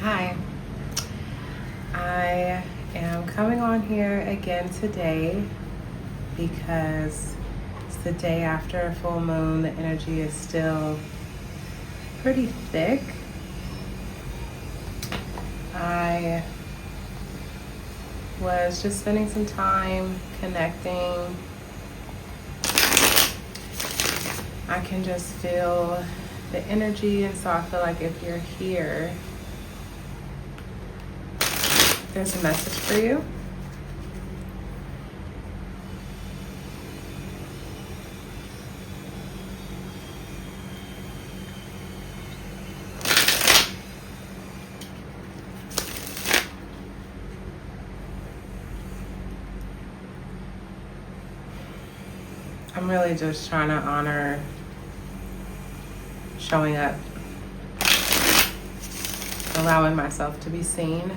Hi, I am coming on here again today because it's the day after a full moon. The energy is still pretty thick. I was just spending some time connecting. I can just feel the energy, and so I feel like if you're here, there's a message for you. I'm really just trying to honor showing up, allowing myself to be seen.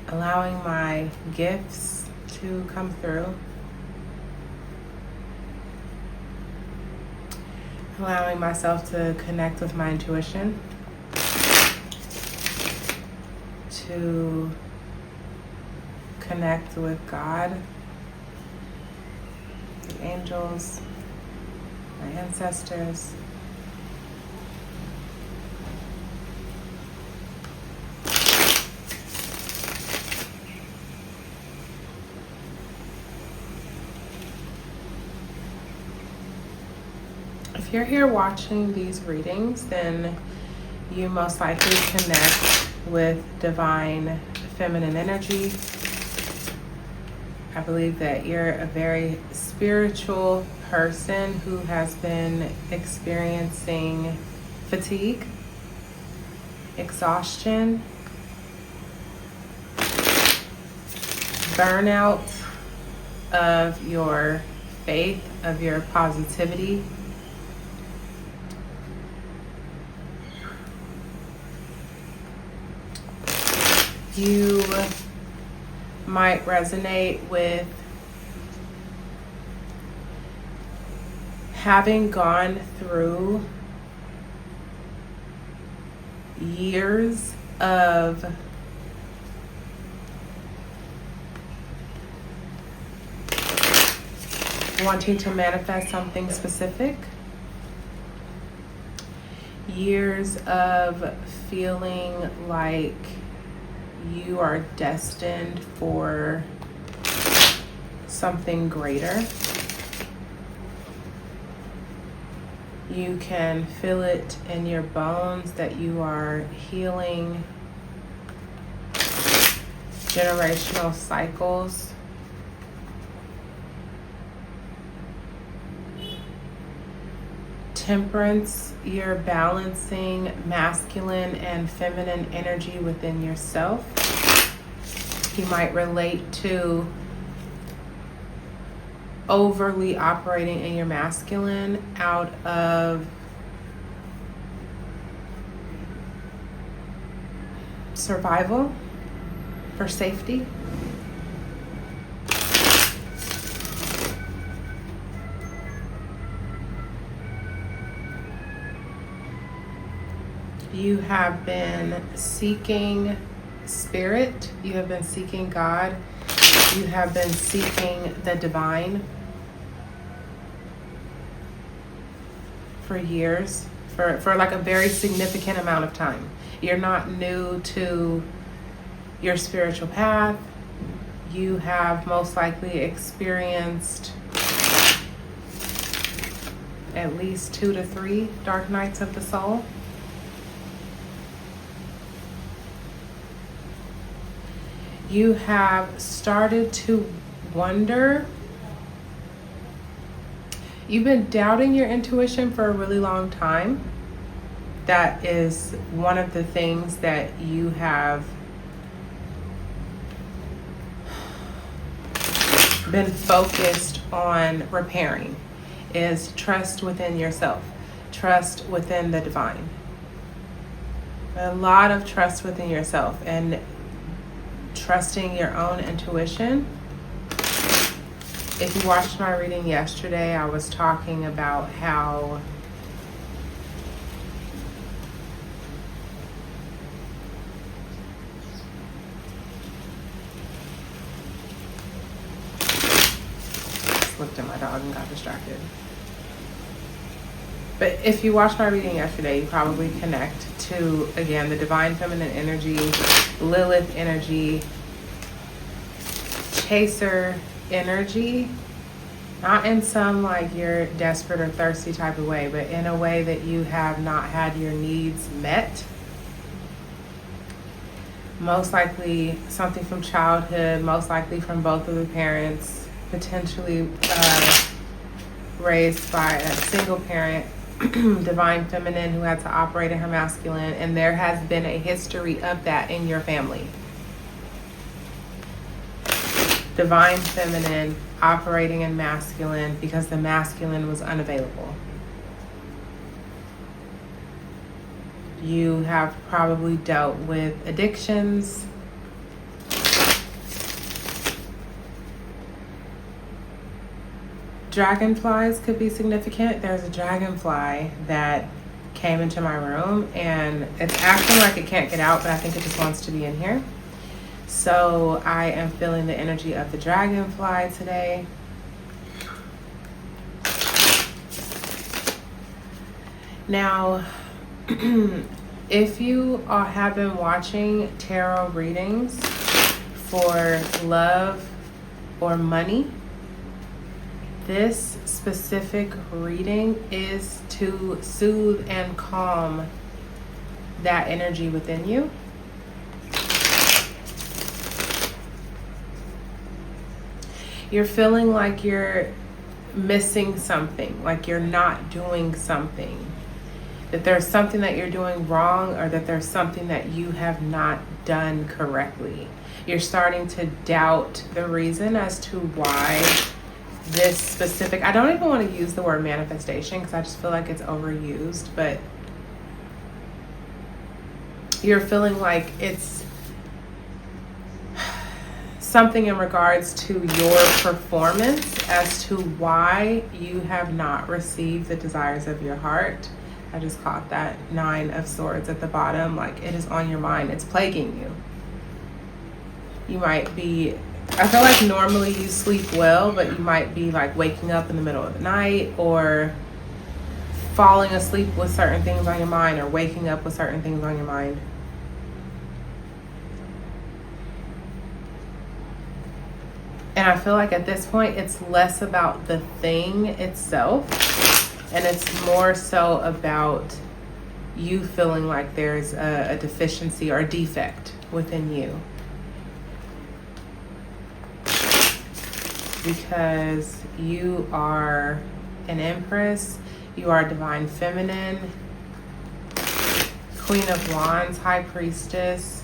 Allowing my gifts to come through. Allowing myself to connect with my intuition. To connect with God, the angels, my ancestors. If you're here watching these readings, then you most likely connect with divine feminine energy. I believe that you're a very spiritual person who has been experiencing fatigue, exhaustion, burnout of your faith, of your positivity. You might resonate with having gone through years of wanting to manifest something specific, years of feeling like you are destined for something greater. You can feel it in your bones that you are healing generational cycles. Temperance, you're balancing masculine and feminine energy within yourself. You might relate to overly operating in your masculine out of survival, for safety. You have been seeking spirit. You have been seeking God. You have been seeking the divine for years, for like a very significant amount of time. You're not new to your spiritual path. You have most likely experienced at least 2 to 3 dark nights of the soul. You have started to wonder. You've been doubting your intuition for a really long time. That is one of the things that you have been focused on repairing, is trust within yourself, trust within the divine. A lot of trust within yourself and trusting your own intuition If you watched my reading yesterday, I was talking about how looked at my dog and got distracted. But if you watched my reading yesterday, you probably connect to, again, the divine feminine energy, Lilith energy, chaser energy, not in some like you're desperate or thirsty type of way, but in a way that you have not had your needs met. Most likely something from childhood, most likely from both of the parents, potentially raised by a single parent, divine feminine who had to operate in her masculine, and there has been a history of that in your family. Divine feminine operating in masculine because the masculine was unavailable. You have probably dealt with addictions, dragonflies could be significant. There's a dragonfly that came into my room and it's acting like it can't get out, but I think it just wants to be in here. So I am feeling the energy of the dragonfly today. Now, if you have been watching tarot readings for love or money, this specific reading is to soothe and calm that energy within you. You're feeling like you're missing something, like you're not doing something, that there's something that you're doing wrong, or that there's something that you have not done correctly. You're starting to doubt the reason as to why this specific, I don't even want to use the word manifestation because I just feel like it's overused, but you're feeling like it's something in regards to your performance as to why you have not received the desires of your heart. I just caught that 9 of Swords at the bottom, like it is on your mind, it's plaguing you. You might be, I feel like normally you sleep well, but you might be like waking up in the middle of the night or falling asleep with certain things on your mind or waking up with certain things on your mind. And I feel like at this point, it's less about the thing itself, and it's more so about you feeling like there's a deficiency or a defect within you. Because you are an Empress, you are divine feminine, Queen of Wands, High Priestess.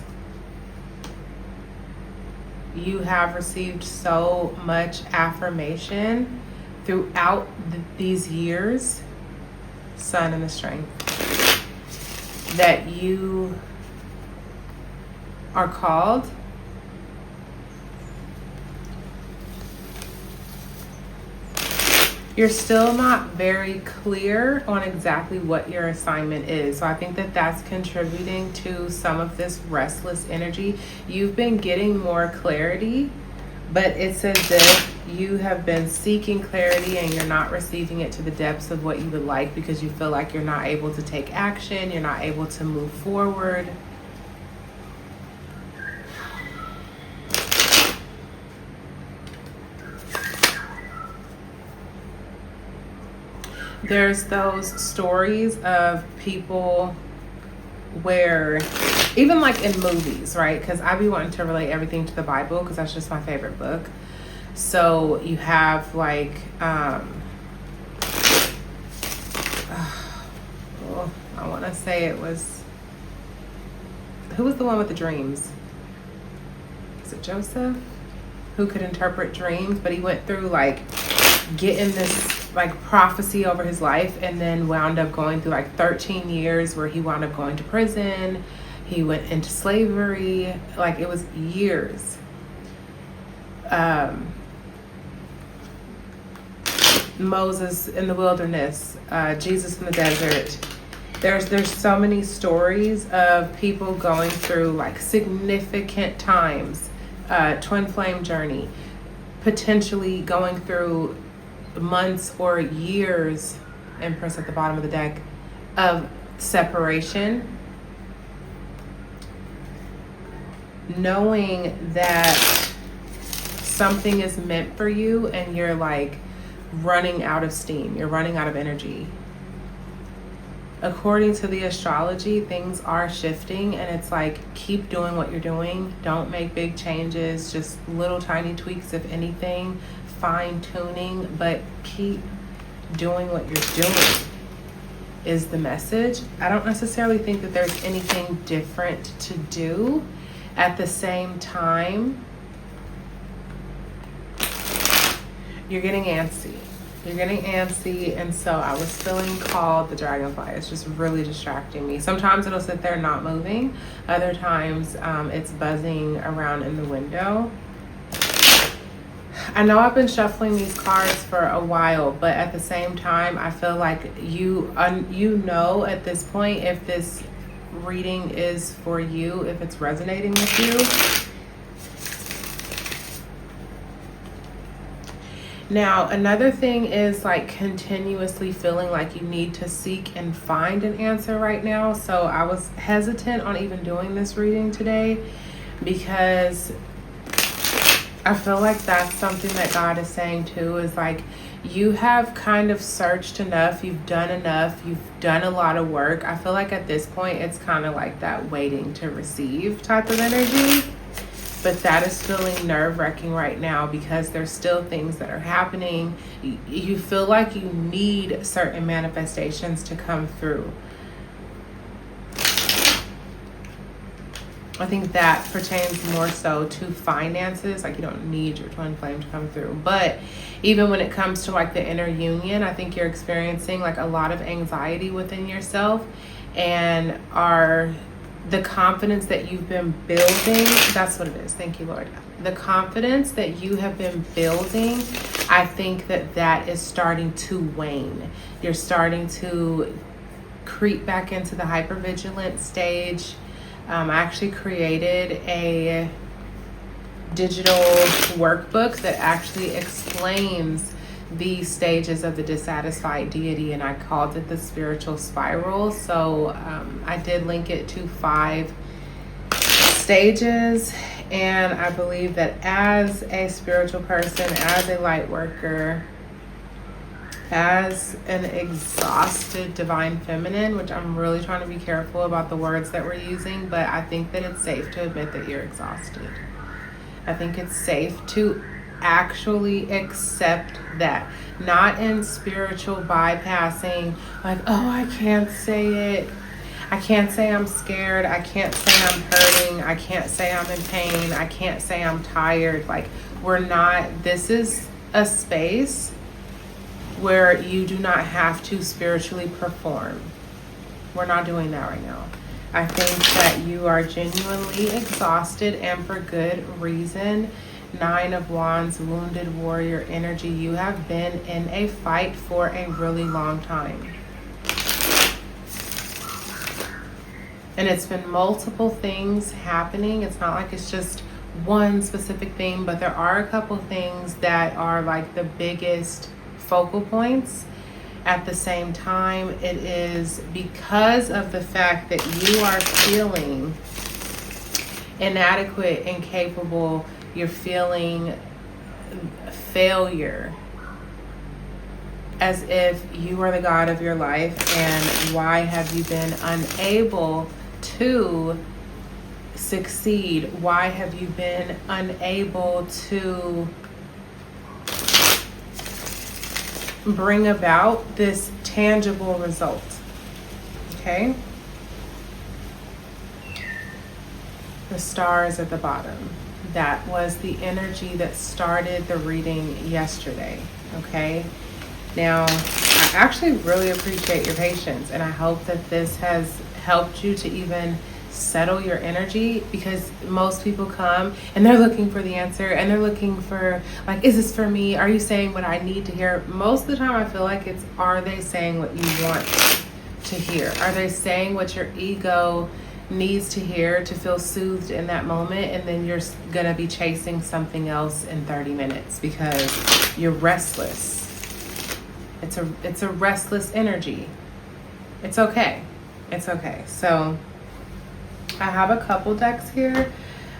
You have received so much affirmation throughout these years, Sun and the Strength, that you are called. You're still not very clear on exactly what your assignment is. So I think that that's contributing to some of this restless energy. You've been getting more clarity, but it's as if you have been seeking clarity and you're not receiving it to the depths of what you would like because you feel like you're not able to take action, you're not able to move forward. There's those stories of people where, even like in movies, right? Because I be wanting to relate everything to the Bible because that's just my favorite book. So you have like, I want to say it was, who was the one with the dreams? Is it Joseph? Who could interpret dreams, but he went through like getting this like prophecy over his life and then wound up going through like 13 years where he wound up going to prison. He went into slavery, like it was years. Moses in the wilderness, Jesus in the desert. There's so many stories of people going through like significant times, twin flame journey, potentially going through months or years, Empress at the bottom of the deck, of separation, knowing that something is meant for you and you're like running out of steam, you're running out of energy. According to the astrology, things are shifting, and it's like, keep doing what you're doing. Don't make big changes, just little tiny tweaks, if anything, fine tuning, but keep doing what you're doing is the message. I don't necessarily think that there's anything different to do. At the same time, you're getting antsy. You're getting antsy, and so I was feeling called. The dragonfly is just really distracting me. Sometimes it'll sit there not moving. Other times it's buzzing around in the window. I know I've been shuffling these cards for a while, but at the same time, I feel like you know at this point if this reading is for you, if it's resonating with you. Now, another thing is like continuously feeling like you need to seek and find an answer right now. So I was hesitant on even doing this reading today because I feel like that's something that God is saying too, is like, you have kind of searched enough, you've done enough, you've done a lot of work. I feel like at this point, it's kind of like that waiting to receive type of energy. But that is feeling nerve-wracking right now because there's still things that are happening. You feel like you need certain manifestations to come through. I think that pertains more so to finances. Like, you don't need your twin flame to come through. But even when it comes to like the inner union, I think you're experiencing like a lot of anxiety within yourself, and the confidence that you've been building, that's what it is. Thank you, Lord. The confidence that you have been building, I think that is starting to wane. You're starting to creep back into the hypervigilant stage. I actually created a digital workbook that actually explains the stages of the dissatisfied deity, and I called it the spiritual spiral. So I did link it to 5 stages, and I believe that as a spiritual person, as a light worker, as an exhausted divine feminine, which I'm really trying to be careful about the words that we're using, but I think that it's safe to admit that you're exhausted. I think it's safe to actually accept that, not in spiritual bypassing, like, oh, I can't say it, I can't say I'm scared, I can't say I'm hurting, I can't say I'm in pain, I can't say I'm tired. Like, we're not, this is a space where you do not have to spiritually perform. We're not doing that right now. I think that you are genuinely exhausted, and for good reason. 9 of Wands, wounded warrior energy. You have been in a fight for a really long time. And it's been multiple things happening. It's not like it's just one specific thing, but there are a couple things that are like the biggest focal points. At the same time, it is because of the fact that you are feeling inadequate, incapable, you're feeling failure, as if you are the God of your life, and why have you been unable to succeed? Why have you been unable to bring about this tangible result? Okay? The stars at the bottom. That was the energy that started the reading yesterday. Okay? Now, I actually really appreciate your patience, and I hope that this has helped you to even settle your energy, because most people come and they're looking for the answer, and they're looking for, like, is this for me? Are you saying what I need to hear? Most of the time I feel like it's, are they saying what you want to hear? Are they saying what your ego needs to hear to feel soothed in that moment? And then you're gonna be chasing something else in 30 minutes because you're restless. It's a restless energy. It's okay. It's okay. So I have a couple decks here.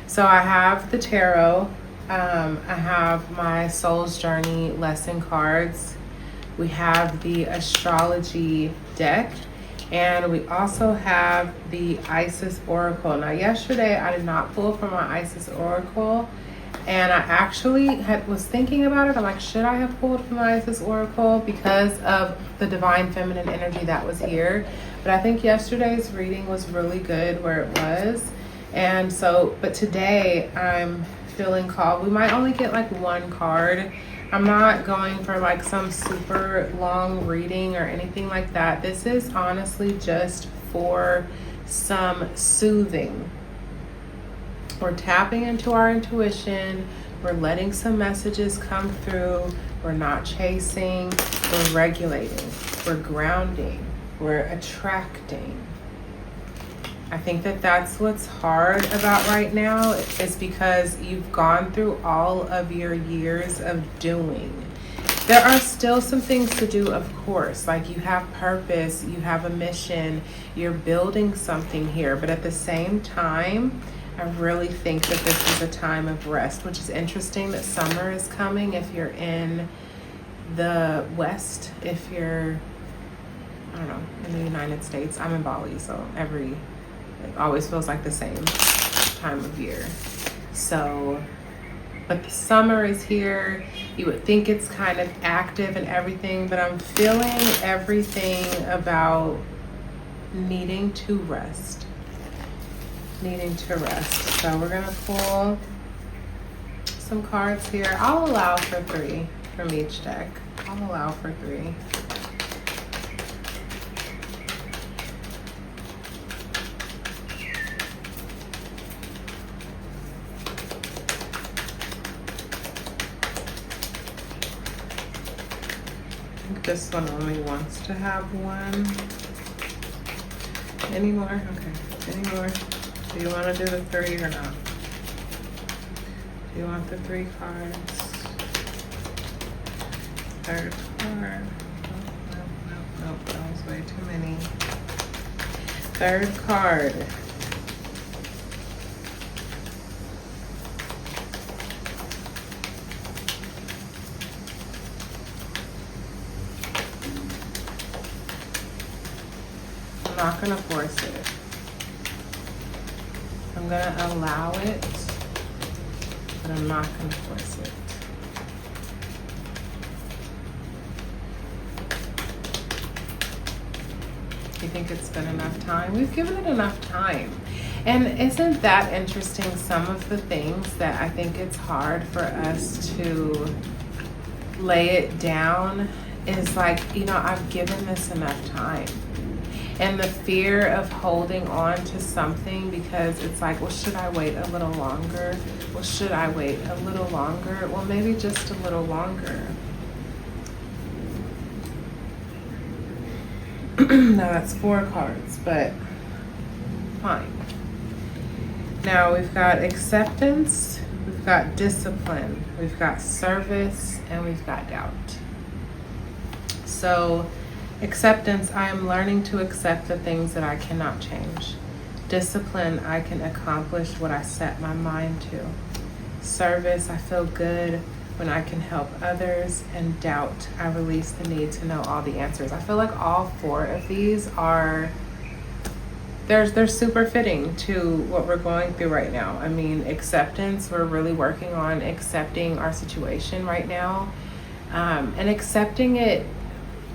So I have the tarot. I have my Soul's Journey lesson cards. We have the Astrology deck. And we also have the Isis Oracle. Now, yesterday I did not pull from my Isis Oracle. And I actually was thinking about it. I'm like, should I have pulled from my Isis Oracle because of the divine feminine energy that was here? But I think yesterday's reading was really good where it was. And so, but today I'm feeling called. We might only get like one card. I'm not going for like some super long reading or anything like that. This is honestly just for some soothing. We're tapping into our intuition. We're letting some messages come through. We're not chasing. We're regulating. We're grounding. We're attracting. I think that that's what's hard about right now, is because you've gone through all of your years of doing. There are still some things to do, of course, like you have purpose, you have a mission, you're building something here, but at the same time, I really think that this is a time of rest, which is interesting that summer is coming if you're in the West, if you're, I don't know, in the United States. I'm in Bali, so it always feels like the same time of year. So, but the summer is here. You would think it's kind of active and everything, but I'm feeling everything about needing to rest. Needing to rest. So we're gonna pull some cards here. I'll allow for 3 from each deck. I'll allow for 3. This one only wants to have one. Any more? Okay. Any more? Do you want to do the 3 or not? Do you want the 3 cards? Third card. Nope. That was way too many. Third card. I'm not gonna force it. I'm gonna allow it, but I'm not gonna force it. You think it's been enough time? We've given it enough time. And isn't that interesting? Some of the things that I think it's hard for us to lay it down is like, I've given this enough time. And the fear of holding on to something because it's like, well, should I wait a little longer? Well, should I wait a little longer? Well, maybe just a little longer. Now that's 4 cards, but fine. Now we've got acceptance, we've got discipline, we've got service, and we've got doubt. So acceptance, I am learning to accept the things that I cannot change. Discipline, I can accomplish what I set my mind to. Service, I feel good when I can help others. And doubt, I release the need to know all the answers. I feel like all 4 of these are, they're super fitting to what we're going through right now. I mean, acceptance, we're really working on accepting our situation right now, and accepting it,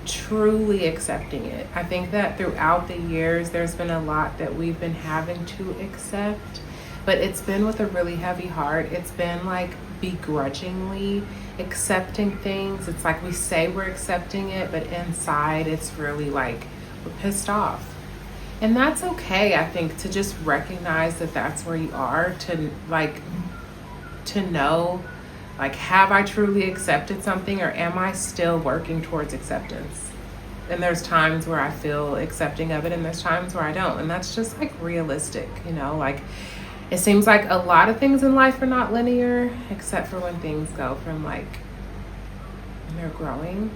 truly accepting it. I think that throughout the years, there's been a lot that we've been having to accept, but it's been with a really heavy heart. It's been like begrudgingly accepting things. It's like we say we're accepting it, but inside it's really like we're pissed off. And that's okay, I think, to just recognize that that's where you are, to know, like, have I truly accepted something, or am I still working towards acceptance? And there's times where I feel accepting of it, and there's times where I don't. And that's just like realistic, you know, like it seems like a lot of things in life are not linear, except for when things go from like, when they're growing.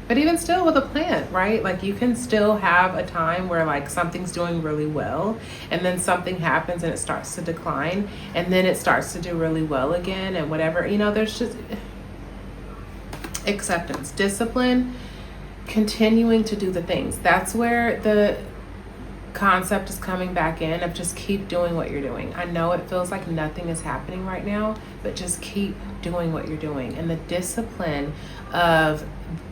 But even still with a plant, right? Like you can still have a time where like something's doing really well, and then something happens and it starts to decline, and then it starts to do really well again, and whatever, you know, there's just acceptance, discipline, continuing to do the things. That's where the concept is coming back in of just keep doing what you're doing. I know it feels like nothing is happening right now, but just keep doing what you're doing. And the discipline of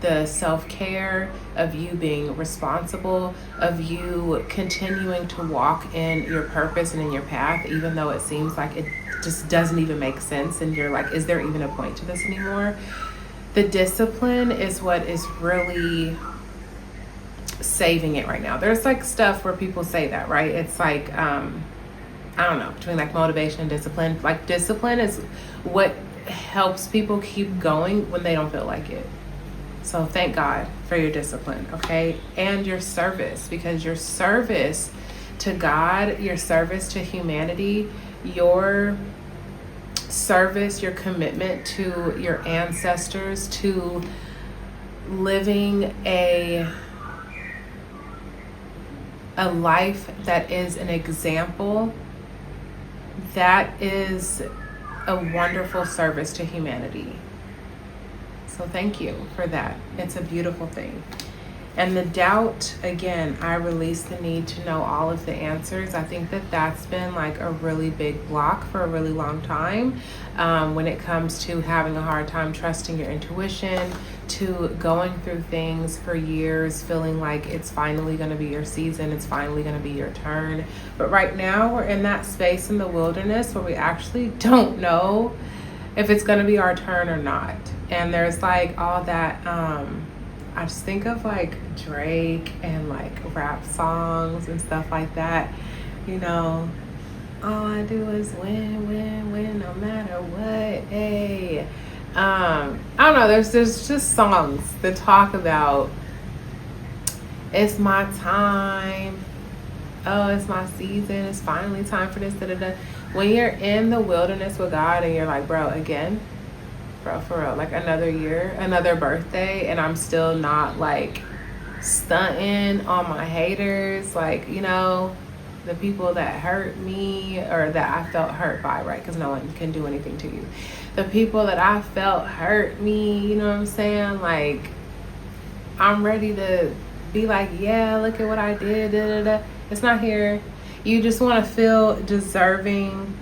the self-care, of you being responsible, of you continuing to walk in your purpose and in your path, even though it seems like it just doesn't even make sense and you're like, is there even a point to this anymore? The discipline is what is really saving it right now. There's like stuff where people say that, right? It's like, I don't know, between like motivation and discipline. Like discipline is what helps people keep going when they don't feel like it. So thank God for your discipline, okay? And your service, because your service to God, your service to humanity, your service, your commitment to your ancestors, to living a life that is an example, that is a wonderful service to humanity. So thank you for that. It's a beautiful thing. And the doubt, again, I release the need to know all of the answers. I think that that's been like a really big block for a really long time, when it comes to having a hard time trusting your intuition, to going through things for years, feeling like it's finally going to be your season, it's finally going to be your turn. But right now we're in that space in the wilderness where we actually don't know if it's going to be our turn or not. And there's like all that, I just think of like Drake and like rap songs and stuff like that. You know, all I do is win, no matter what. Hey, I don't know. There's just songs that talk about it's my time. Oh, it's my season. It's finally time for this. Da, da, da. When you're in the wilderness with God and you're like, bro, again. Bro, for real, like another year, another birthday, and I'm still not like stunting on my haters, like, you know, the people that hurt me or that I felt hurt by, right? Because no one can do anything to you. The people that I felt hurt me, you know what I'm saying? Like, I'm ready to be like, yeah, look at what I did, da, da, da. It's not here. You just want to feel deserving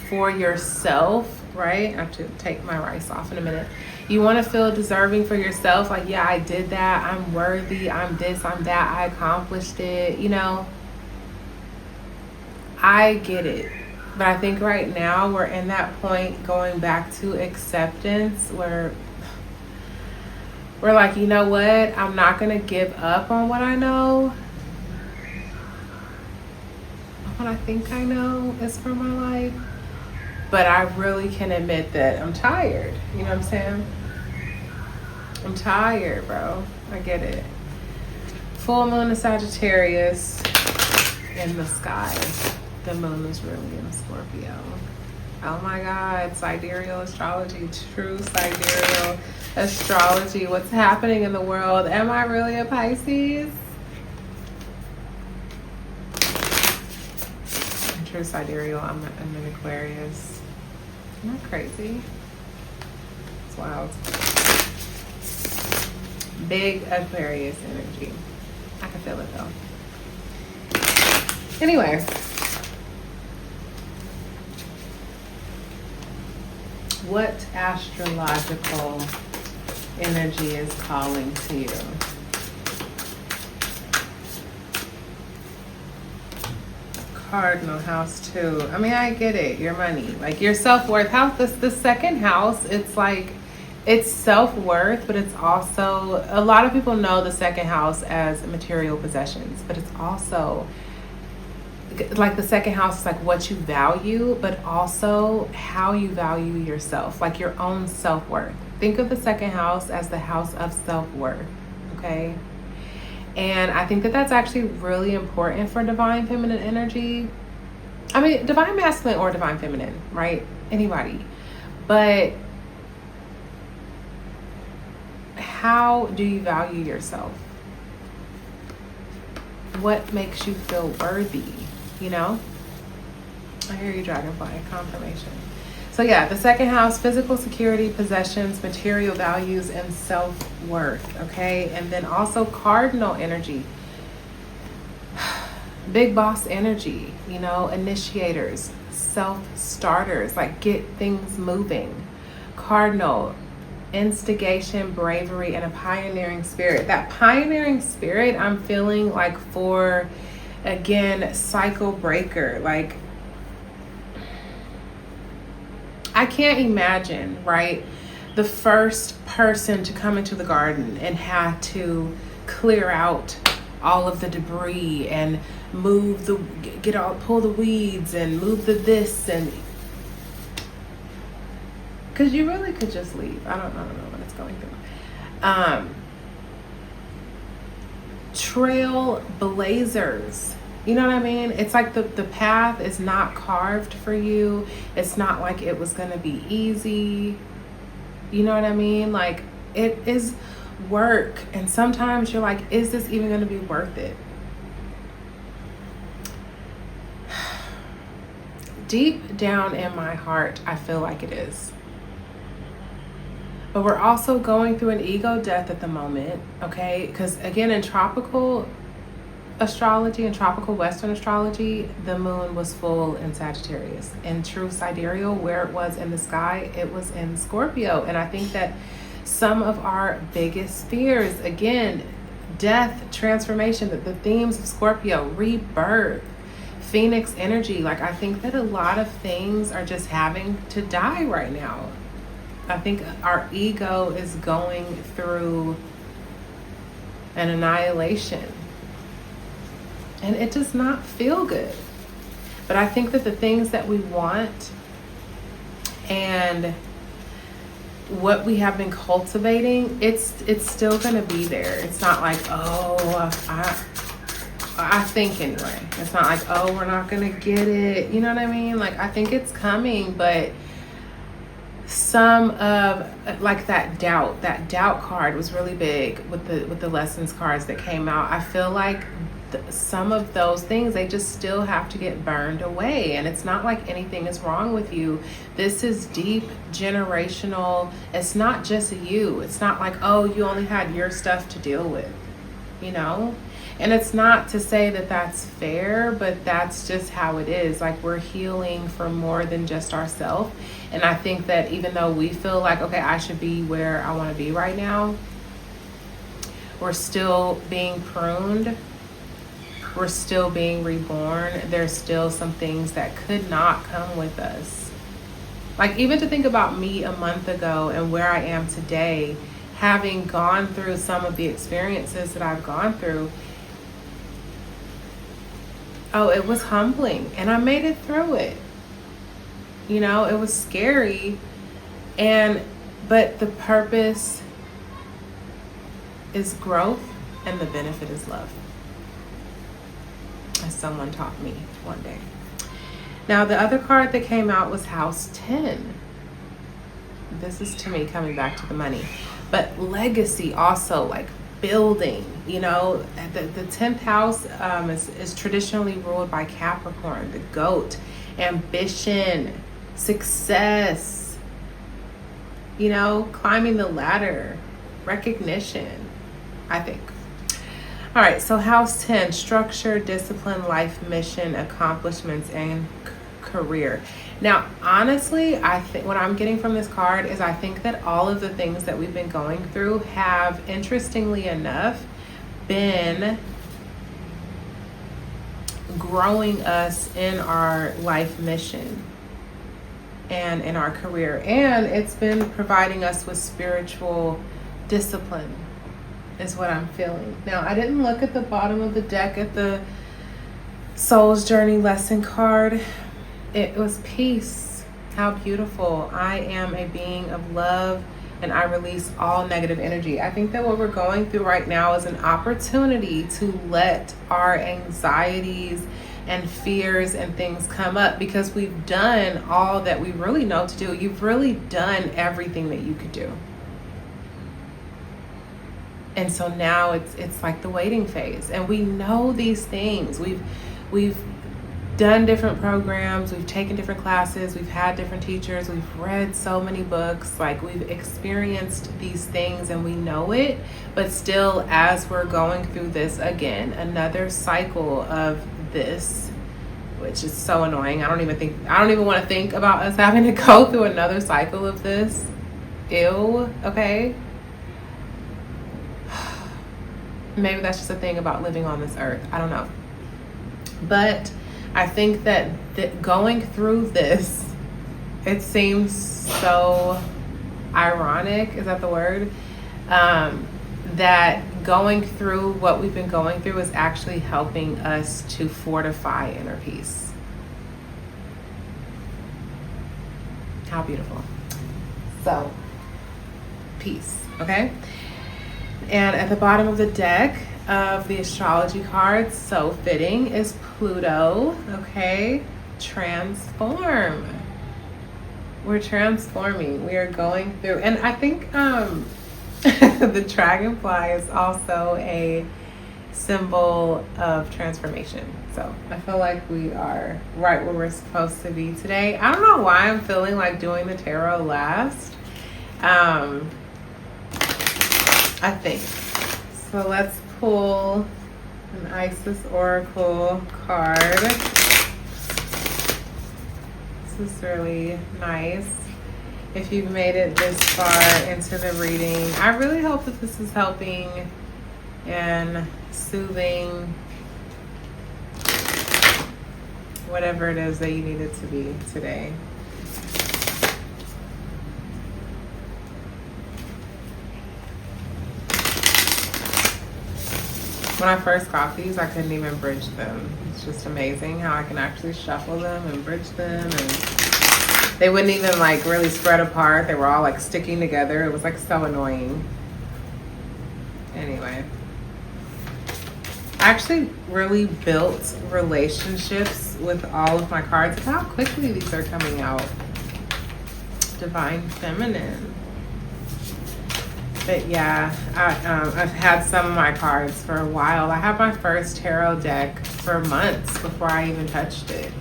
for yourself. Right? I have to take my rice off in a minute. You want to feel deserving for yourself. Like, yeah, I did that. I'm worthy. I'm this, I'm that. I accomplished it. You know, I get it. But I think right now we're in that point going back to acceptance where we're like, you know what? I'm not going to give up on what I know. What I think I know is for my life. But I really can admit that I'm tired. You know what I'm saying? I'm tired, bro. I get it. Full moon of Sagittarius in the sky. The moon is really in Scorpio. Oh my God. Sidereal astrology. True sidereal astrology. What's happening in the world? Am I really a Pisces? True sidereal. I'm an Aquarius. Isn't that crazy? It's wild. Big Aquarius energy. I can feel it though. Anyway. What astrological energy is calling to you? Cardinal house too. I mean, I get it. Your money, like your self-worth house. The second house, it's like it's self-worth, but it's also, a lot of people know the second house as material possessions, but it's also like the second house is like what you value, but also how you value yourself, like your own self-worth. Think of the second house as the house of self-worth, okay? And I think that that's actually really important for divine feminine energy. I mean, divine masculine or divine feminine, right? Anybody. But how do you value yourself? What makes you feel worthy, you know? I hear you, Dragonfly, confirmation. So yeah, the second house, physical security, possessions, material values, and self-worth, okay? And then also cardinal energy, big boss energy, you know, initiators, self-starters, like get things moving. Cardinal, instigation, bravery, and a pioneering spirit. That pioneering spirit I'm feeling like for, again, cycle breaker. Like, I can't imagine, right, the first person to come into the garden and have to clear out all of the debris and move the, pull the weeds and move the this, and because you really could just leave. I don't know what it's going through. Trail blazers. You know what I mean? It's like the path is not carved for you. It's not like it was going to be easy. You know what I mean? Like, it is work. And sometimes you're like, is this even going to be worth it? Deep down in my heart, I feel like it is. But we're also going through an ego death at the moment, okay? Because again, in tropical astrology and tropical Western astrology, the moon was full in Sagittarius. In true sidereal, where it was in the sky, it was in Scorpio. And I think that some of our biggest fears, again, death, transformation, the themes of Scorpio, rebirth, Phoenix energy, like I think that a lot of things are just having to die right now. I think our ego is going through an annihilation. And it does not feel good. But I think that the things that we want and what we have been cultivating, it's still going to be there. It's not like, oh, I think anyway. It's not like, oh, we're not going to get it. You know what I mean? Like, I think it's coming, but some of like that doubt card was really big with the lessons cards that came out. I feel like some of those things, they just still have to get burned away. And it's not like anything is wrong with you. This is deep generational. It's not just you. It's not like, oh, you only had your stuff to deal with, you know? And it's not to say that that's fair, but that's just how it is. Like, we're healing for more than just ourselves. And I think that even though we feel like, okay, I should be where I want to be right now, we're still being pruned. We're still being reborn. There's still some things that could not come with us. Like, even to think about me a month ago and where I am today, having gone through some of the experiences that I've gone through, oh, it was humbling, and I made it through it. You know, it was scary, but the purpose is growth and the benefit is love, as someone taught me one day. Now, the other card that came out was House 10. This is, to me, coming back to the money. But legacy also, like building, you know. The 10th house is traditionally ruled by Capricorn, the goat, ambition, success, you know, climbing the ladder, recognition, I think. All right, so House 10, structure, discipline, life mission, accomplishments, and career. Now, honestly, I think what I'm getting from this card is I think that all of the things that we've been going through have, interestingly enough, been growing us in our life mission. and in our career. And it's been providing us with spiritual discipline, is what I'm feeling. Now, I didn't look at the bottom of the deck at the Soul's Journey lesson card. It was peace. How beautiful. I am a being of love, and I release all negative energy. I think that what we're going through right now is an opportunity to let our anxieties and fears and things come up, because we've done all that we really know to do. You've really done everything that you could do. And so now it's like the waiting phase, and we know these things. We've done different programs, we've taken different classes, we've had different teachers, we've read so many books, like we've experienced these things and we know it. But still, as we're going through this again, another cycle of this, which is so annoying. I don't even want to think about us having to go through another cycle of this. Ew. Okay. Maybe that's just a thing about living on this earth. I don't know. But I think that going through this, it seems so ironic, is that the word? That going through what we've been going through is actually helping us to fortify inner peace. How beautiful. So, peace, okay? And at the bottom of the deck of the astrology cards, so fitting, is Pluto, okay? Transform. We're transforming. We are going through, and I think the dragonfly is also a symbol of transformation. So I feel like we are right where we're supposed to be today. I don't know why I'm feeling like doing the tarot last. I think. So let's pull an Isis Oracle card. This is really nice. If you've made it this far into the reading, I really hope that this is helping and soothing whatever it is that you need it to be today. When I first got these, I couldn't even bridge them. It's just amazing how I can actually shuffle them and bridge them, and they wouldn't even like really spread apart. They were all like sticking together. It was like so annoying. Anyway, I actually really built relationships with all of my cards. Look how quickly these are coming out. Divine Feminine. But yeah, I've had some of my cards for a while. I had my first tarot deck for months before I even touched it.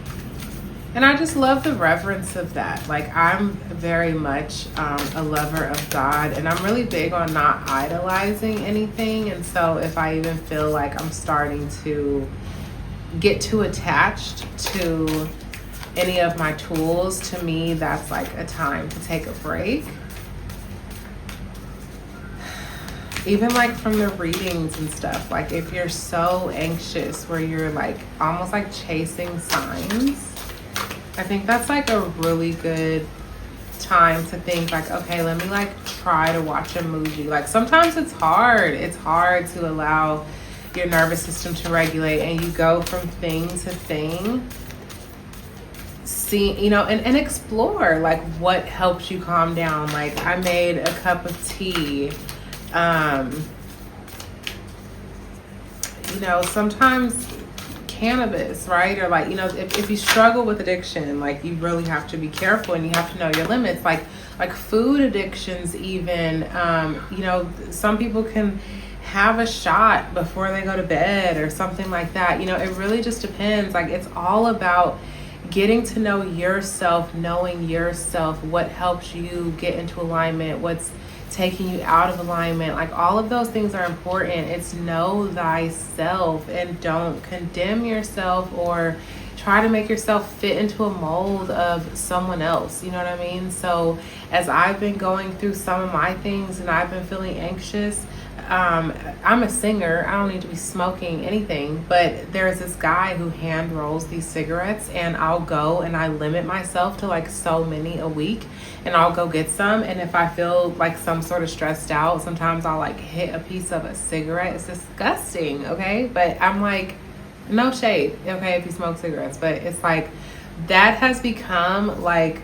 And I just love the reverence of that. Like, I'm very much a lover of God, and I'm really big on not idolizing anything. And so if I even feel like I'm starting to get too attached to any of my tools, to me, that's like a time to take a break. Even like from the readings and stuff, like if you're so anxious where you're like almost like chasing signs, I think that's like a really good time to think like, okay, let me like try to watch a movie. Like sometimes it's hard to allow your nervous system to regulate, and you go from thing to thing, see, you know, and explore like what helps you calm down. Like I made a cup of tea. You know, sometimes cannabis, right? Or like, you know, if you struggle with addiction, like you really have to be careful and you have to know your limits. Like food addictions even, you know, some people can have a shot before they go to bed or something like that. You know, it really just depends. Like it's all about getting to know yourself, knowing yourself, what helps you get into alignment, what's taking you out of alignment. Like all of those things are important. It's know thyself, and don't condemn yourself or try to make yourself fit into a mold of someone else. You know what I mean? So as I've been going through some of my things and I've been feeling anxious, I'm a singer. I don't need to be smoking anything, but there's this guy who hand rolls these cigarettes, and I'll go and I limit myself to like so many a week, and I'll go get some. And if I feel like some sort of stressed out, sometimes I'll like hit a piece of a cigarette. It's disgusting, okay? But I'm like, no shade, okay, if you smoke cigarettes, but it's like that has become like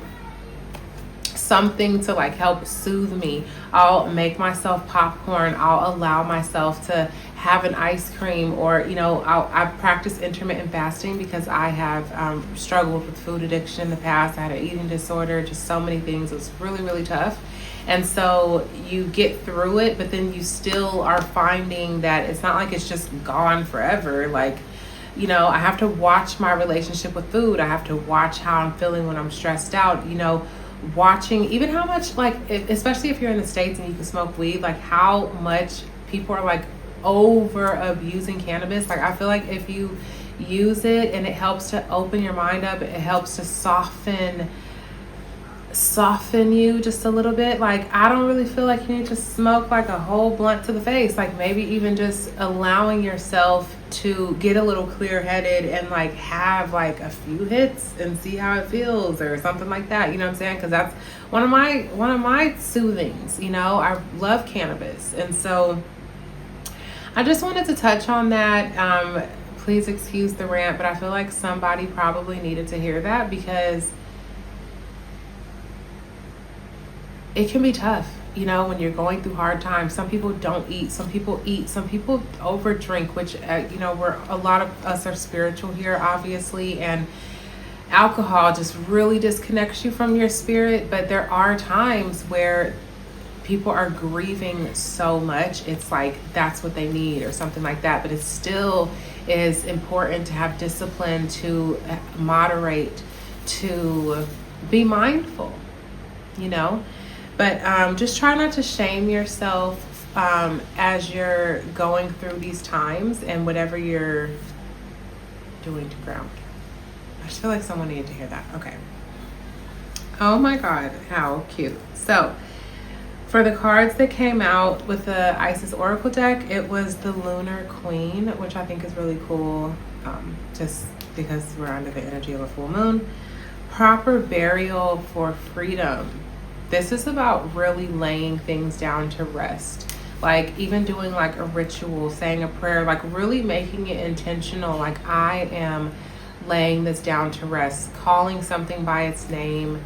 something to like help soothe me. I'll make myself popcorn. I'll allow myself to have an ice cream, or I practice intermittent fasting because I have struggled with food addiction in the past. I had an eating disorder, just so many things. It was really, really tough. And so you get through it, but then you still are finding that it's not like it's just gone forever. Like, I have to watch my relationship with food. I have to watch how I'm feeling when I'm stressed out, watching even how much, like, especially if you're in the States and you can smoke weed, like how much people are like over abusing cannabis. Like, I feel like if you use it and it helps to open your mind up, it helps to soften you just a little bit. Like, I don't really feel like you need to smoke like a whole blunt to the face. Like, maybe even just allowing yourself to get a little clear-headed and like have like a few hits and see how it feels or something like that. You know what I'm saying? Because that's one of my soothings. I love cannabis, and so I just wanted to touch on that. Please excuse the rant, but I feel like somebody probably needed to hear that, because it can be tough, when you're going through hard times. Some people don't eat, some people eat, some people over drink, which, a lot of us are spiritual here, obviously, and alcohol just really disconnects you from your spirit. But there are times where people are grieving so much, it's like that's what they need or something like that. But it still is important to have discipline, to moderate, to be mindful, But just try not to shame yourself as you're going through these times and whatever you're doing to ground. I just feel like someone needed to hear that. Okay. Oh my God, how cute. So for the cards that came out with the Isis Oracle deck, it was the Lunar Queen, which I think is really cool, just because we're under the energy of a full moon. Proper burial for freedom. This is about really laying things down to rest. Like even doing like a ritual, saying a prayer, like really making it intentional. Like, I am laying this down to rest, calling something by its name,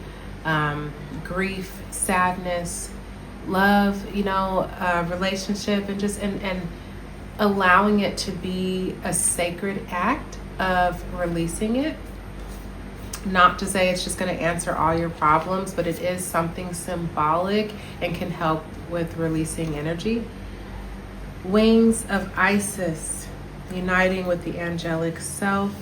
grief, sadness, love, relationship, and just, and allowing it to be a sacred act of releasing it. Not to say it's just going to answer all your problems, but it is something symbolic and can help with releasing energy. Wings of Isis, uniting with the angelic self,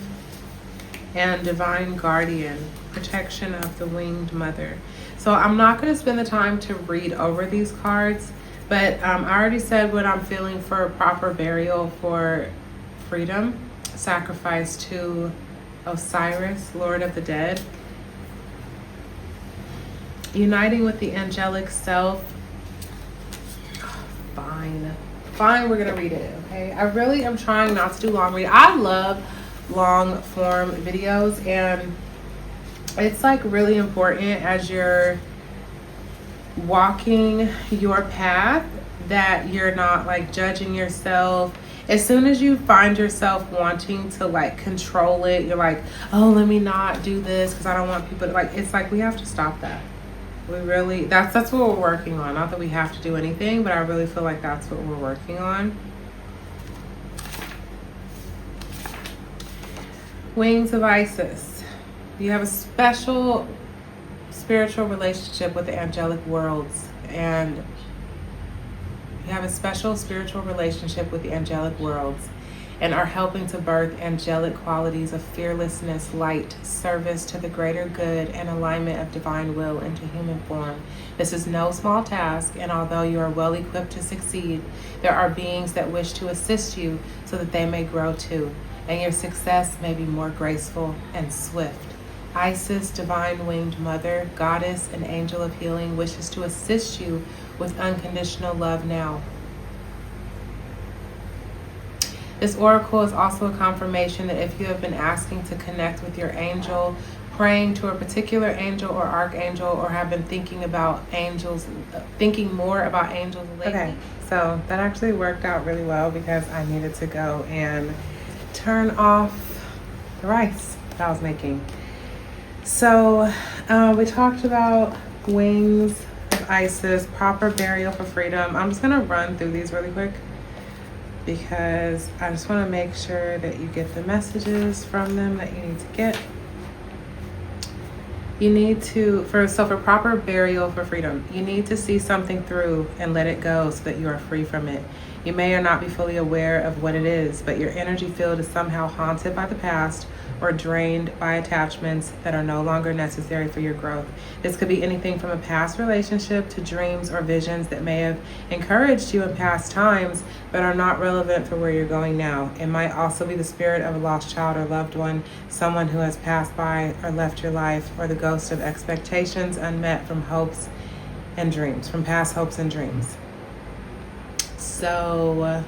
and divine guardian, protection of the winged mother. So I'm not going to spend the time to read over these cards, but I already said what I'm feeling for proper burial for freedom, sacrifice to Osiris, Lord of the Dead. Uniting with the angelic self. Oh, fine, we're gonna read it, okay? I really am trying not to do long read. I love long form videos, and it's like really important as you're walking your path that you're not like judging yourself. As soon as you find yourself wanting to like control it, you're like, oh, let me not do this because I don't want people to like, it's like we have to stop that. We really, that's what we're working on. Not that we have to do anything, but I really feel like that's what we're working on. Wings of Isis. You have a special spiritual relationship with the angelic worlds, and you have a special spiritual relationship with the angelic worlds and are helping to birth angelic qualities of fearlessness, light, service to the greater good, and alignment of divine will into human form. This is no small task, and although you are well equipped to succeed, there are beings that wish to assist you so that they may grow too, and your success may be more graceful and swift. Isis, divine winged mother, goddess, and angel of healing, wishes to assist you with unconditional love now. This oracle is also a confirmation that if you have been asking to connect with your angel, praying to a particular angel or archangel, or have been thinking about angels, thinking more about angels lately. Okay, so that actually worked out really well because I needed to go and turn off the rice that I was making. So we talked about wings of Isis, proper burial for freedom. I'm just gonna run through these really quick because I just want to make sure that you get the messages from them that you need to get. You need to, for proper burial for freedom, you need to see something through and let it go so that you are free from it. You may or not be fully aware of what it is, but your energy field is somehow haunted by the past or drained by attachments that are no longer necessary for your growth. This could be anything from a past relationship to dreams or visions that may have encouraged you in past times but are not relevant for where you're going now. It might also be the spirit of a lost child or loved one, someone who has passed by or left your life, or the ghost of expectations unmet from hopes and dreams, from past hopes and dreams. So,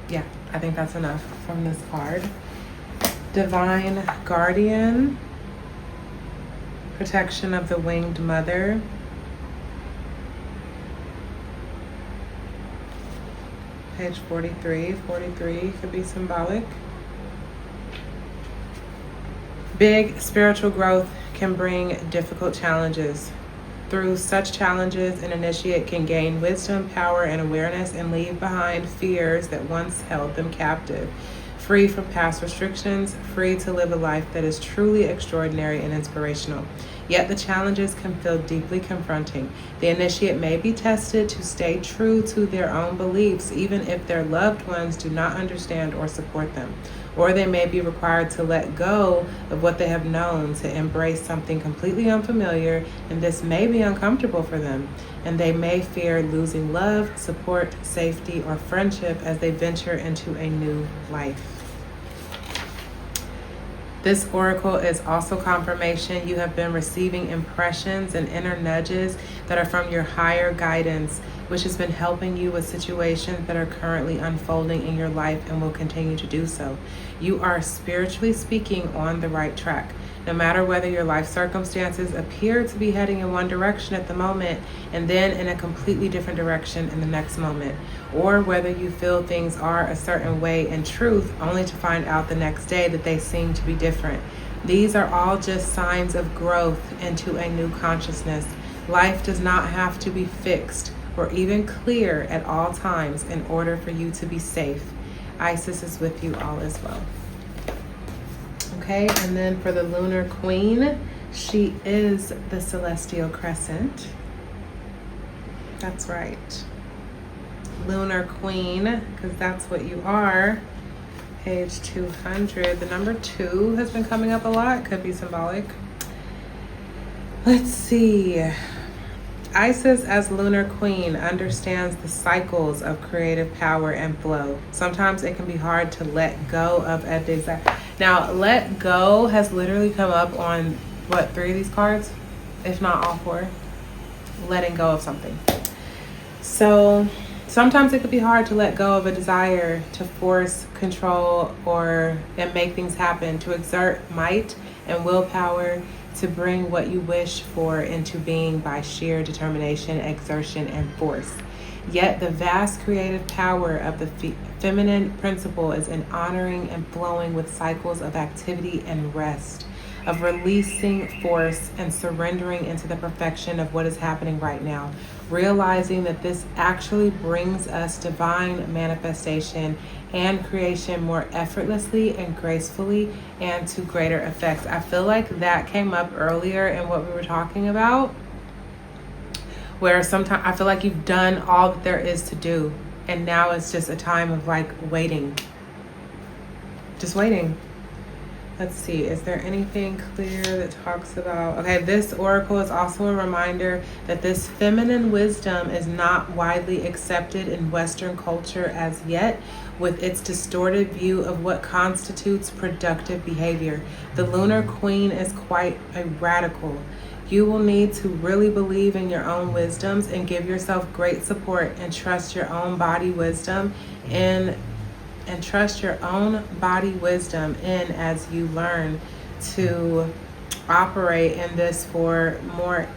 yeah, I think that's enough from this card. Divine Guardian, protection of the winged mother. Page 43. 43 could be symbolic. Big spiritual growth can bring difficult challenges. Through such challenges, an initiate can gain wisdom, power, and awareness and leave behind fears that once held them captive. Free from past restrictions, free to live a life that is truly extraordinary and inspirational. Yet the challenges can feel deeply confronting. The initiate may be tested to stay true to their own beliefs, even if their loved ones do not understand or support them. Or they may be required to let go of what they have known to embrace something completely unfamiliar, and this may be uncomfortable for them. And they may fear losing love, support, safety, or friendship as they venture into a new life. This oracle is also confirmation you have been receiving impressions and inner nudges that are from your higher guidance, which has been helping you with situations that are currently unfolding in your life and will continue to do so. You are, spiritually speaking, on the right track. No matter whether your life circumstances appear to be heading in one direction at the moment and then in a completely different direction in the next moment, or whether you feel things are a certain way in truth only to find out the next day that they seem to be different. These are all just signs of growth into a new consciousness. Life does not have to be fixed or even clear at all times in order for you to be safe. Isis is with you all as well. Okay, and then for the Lunar Queen, she is the Celestial Crescent. That's right. Lunar Queen, because that's what you are. Page 200. The number 2 has been coming up a lot. Could be symbolic. Let's see. Isis as Lunar Queen understands the cycles of creative power and flow. Sometimes it can be hard to let go of a desire. Now, let go has literally come up on, 3 of these cards? If not all 4. Letting go of something. So, sometimes it could be hard to let go of a desire to force, control, and make things happen, to exert might and willpower to bring what you wish for into being by sheer determination, exertion, and force. Yet the vast creative power of the feminine principle is in honoring and flowing with cycles of activity and rest, of releasing force and surrendering into the perfection of what is happening right now, realizing that this actually brings us divine manifestation and creation more effortlessly and gracefully and to greater effects. I feel like that came up earlier in what we were talking about, where sometimes I feel like you've done all that there is to do, and now it's just a time of waiting. Just waiting. Let's see, is there anything clear that talks about... Okay, this oracle is also a reminder that this feminine wisdom is not widely accepted in Western culture as yet, with its distorted view of what constitutes productive behavior. The Lunar Queen is quite a radical. You will need to really believe in your own wisdoms and give yourself great support and trust your own body wisdom and trust your own body wisdom in as you learn to operate in this more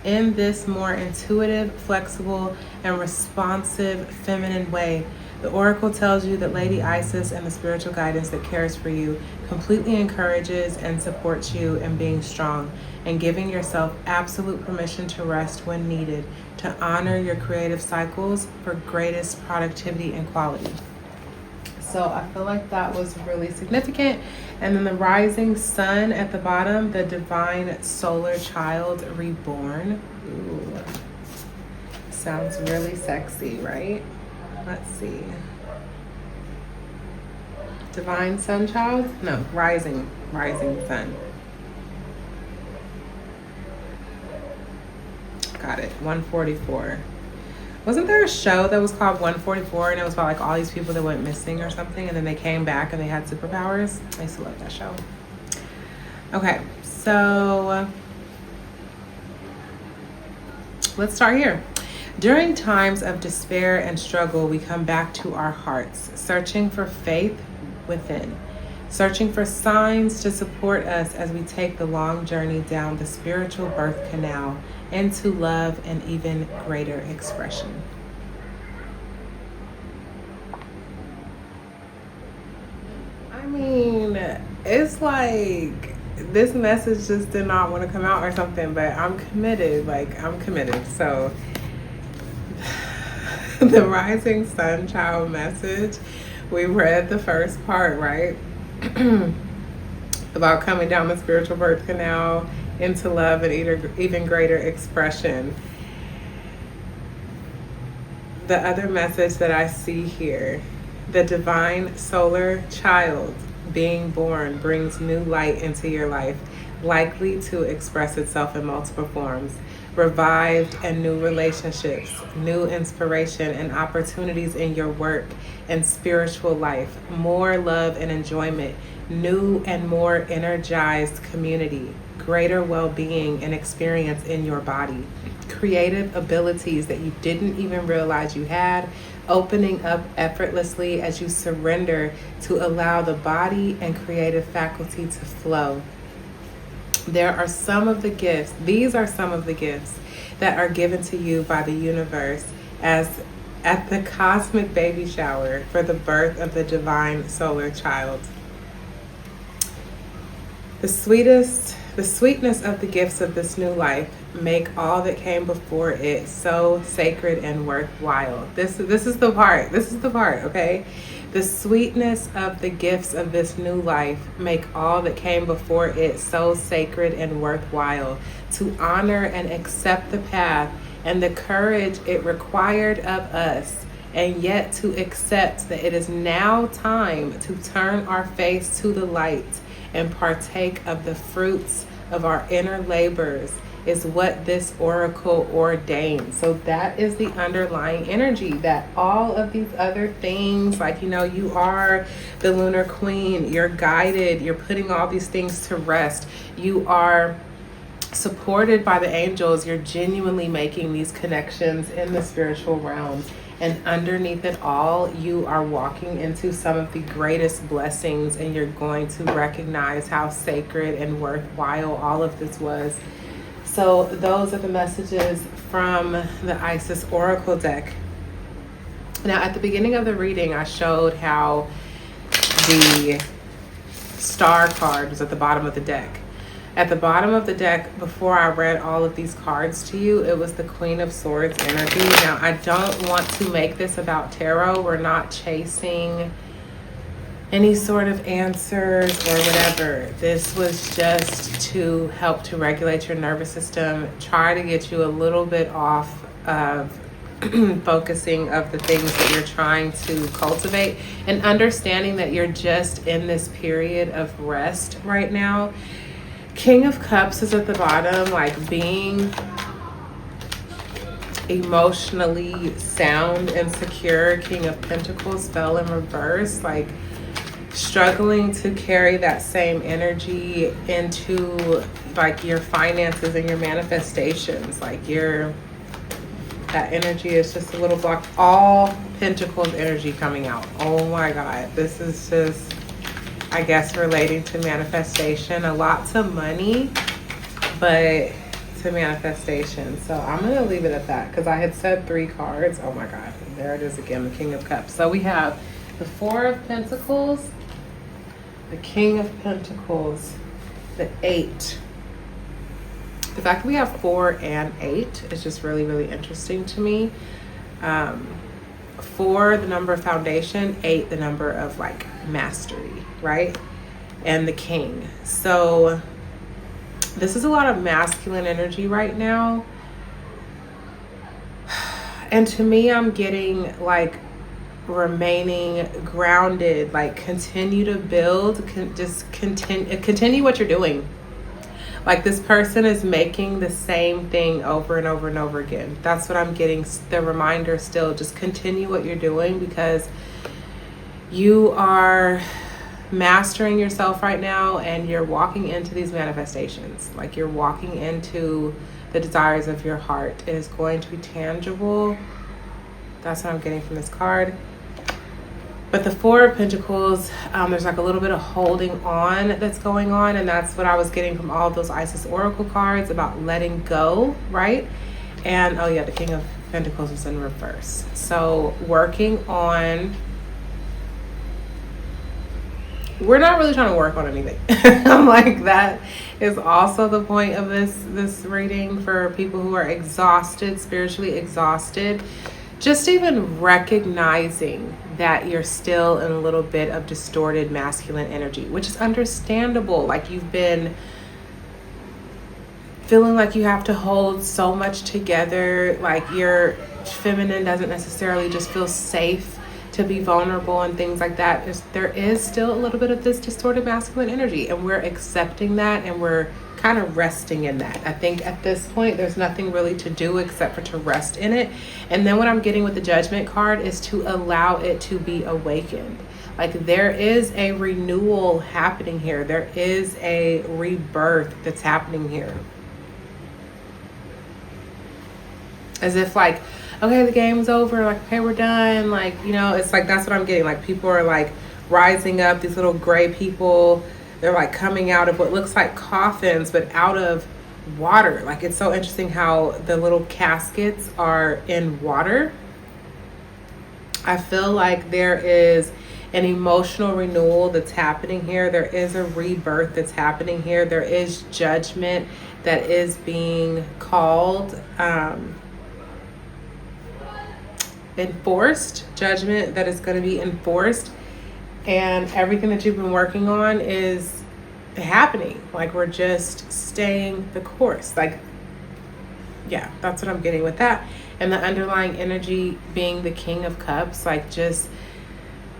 intuitive, flexible, and responsive feminine way. The Oracle tells you that Lady Isis and the spiritual guidance that cares for you completely encourages and supports you in being strong and giving yourself absolute permission to rest when needed, to honor your creative cycles for greatest productivity and quality. So I feel like that was really significant. And then the rising sun at the bottom, the divine solar child reborn. Ooh. Sounds really sexy, right? Let's see. Divine sun child? No, rising sun. Got it, 144. Wasn't there a show that was called 144 and it was about like all these people that went missing or something and then they came back and they had superpowers? I used to love that show. Okay, so let's start here. During times of despair and struggle, we come back to our hearts, searching for faith within, searching for signs to support us as we take the long journey down the spiritual birth canal into love and even greater expression. I mean, it's like this message just did not want to come out or something, but I'm committed. So the rising sun child message, we read the first part, right? About coming down the spiritual birth canal into love and even greater expression. The other message that I see here, the divine solar child being born brings new light into your life, likely to express itself in multiple forms. Revived and new relationships, new inspiration and opportunities in your work and spiritual life, more love and enjoyment, new and more energized community, greater well-being and experience in your body, creative abilities that you didn't even realize you had, opening up effortlessly as you surrender to allow the body and creative faculty to flow. There are some of the gifts, these are some of the gifts that are given to you by the universe as at the cosmic baby shower for the birth of the divine solar child. The sweetness of the gifts of this new life make all that came before it so sacred and worthwhile. This is the part, okay? The sweetness of the gifts of this new life make all that came before it so sacred and worthwhile. To honor and accept the path and the courage it required of us, and yet to accept that it is now time to turn our face to the light and partake of the fruits of our inner labors is what this oracle ordains. So that is the underlying energy, that all of these other things, like, you are the lunar queen, you're guided, you're putting all these things to rest, you are supported by the angels, you're genuinely making these connections in the spiritual realm. And underneath it all, you are walking into some of the greatest blessings, and you're going to recognize how sacred and worthwhile all of this was. So those are the messages from the Isis Oracle deck. Now, at the beginning of the reading, I showed how the star card was at the bottom of the deck. At the bottom of the deck, before I read all of these cards to you, it was the Queen of Swords energy. Now, I don't want to make this about tarot. We're not chasing any sort of answers or whatever. This was just to help to regulate your nervous system, try to get you a little bit off of focusing of the things that you're trying to cultivate, and understanding that you're just in this period of rest right now. King of Cups is at the bottom, like being emotionally sound and secure. King of Pentacles fell in reverse, like struggling to carry that same energy into like your finances and your manifestations. Like that energy is just a little blocked. All Pentacles energy coming out. Oh my God. This is just, I guess, relating to manifestation. A lot to money, but to manifestation. So I'm going to leave it at that because I had said 3 cards. Oh my God. There it is again, the King of Cups. So we have the 4 of Pentacles, the King of Pentacles, the 8. The fact that we have 4 and 8 is just really, really interesting to me. 4, the number of foundation, 8, the number of like mastery, right? And the King. So this is a lot of masculine energy right now. And to me, I'm getting like remaining grounded, like continue to build, just continue what you're doing. Like this person is making the same thing over and over and over again. That's what I'm getting, the reminder still. Just continue what you're doing because you are mastering yourself right now and you're walking into these manifestations. Like you're walking into the desires of your heart. It is going to be tangible. That's what I'm getting from this card. But the 4 of Pentacles, there's like a little bit of holding on that's going on. And that's what I was getting from all of those Isis Oracle cards about letting go, right? And, oh yeah, the King of Pentacles is in reverse. So working on, we're not really trying to work on anything. I'm like, that is also the point of this reading for people who are exhausted, spiritually exhausted. Just even recognizing that you're still in a little bit of distorted masculine energy, which is understandable. Like you've been feeling like you have to hold so much together. Like your feminine doesn't necessarily just feel safe to be vulnerable and things like that. There is still a little bit of this distorted masculine energy, and we're accepting that and we're kind of resting in that. I think at this point there's nothing really to do except for to rest in it. And then what I'm getting with the Judgment card is to allow it to be awakened. Like there is a renewal happening here. There is a rebirth that's happening here. As if like, okay, the game's over, like, okay, we're done. Like, you know, it's like, that's what I'm getting. Like people are like rising up, these little gray people. They're like coming out of what looks like coffins, but out of water. Like it's so interesting how the little caskets are in water. I feel like there is an emotional renewal that's happening here. There is a rebirth that's happening here. There is judgment that is being called, enforced. Judgment that is going to be enforced. And everything that you've been working on is happening. Like we're just staying the course. Like, yeah, that's what I'm getting with that. And the underlying energy being the King of Cups, like just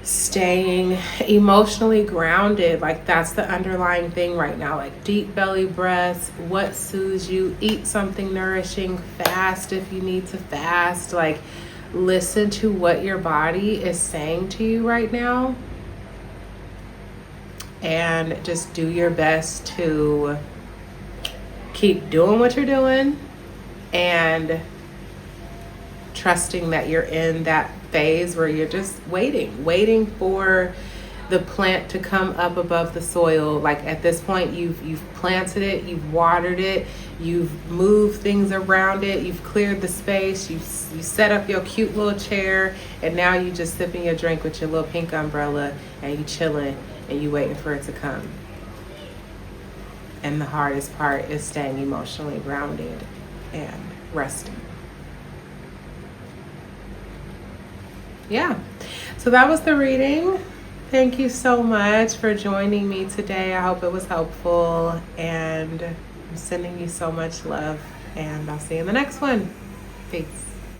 staying emotionally grounded. Like that's the underlying thing right now. Like deep belly breaths, what soothes you, eat something nourishing, fast if you need to fast. Like listen to what your body is saying to you right now. And just do your best to keep doing what you're doing and trusting that you're in that phase where you're just waiting for the plant to come up above the soil. Like at this point, you've planted it, you've watered it, you've moved things around it, you've cleared the space, you set up your cute little chair, and now you just sipping your drink with your little pink umbrella and you chilling. And you waiting for it to come. And the hardest part is staying emotionally grounded and resting. Yeah. So that was the reading. Thank you so much for joining me today. I hope it was helpful. And I'm sending you so much love. And I'll see you in the next one. Peace.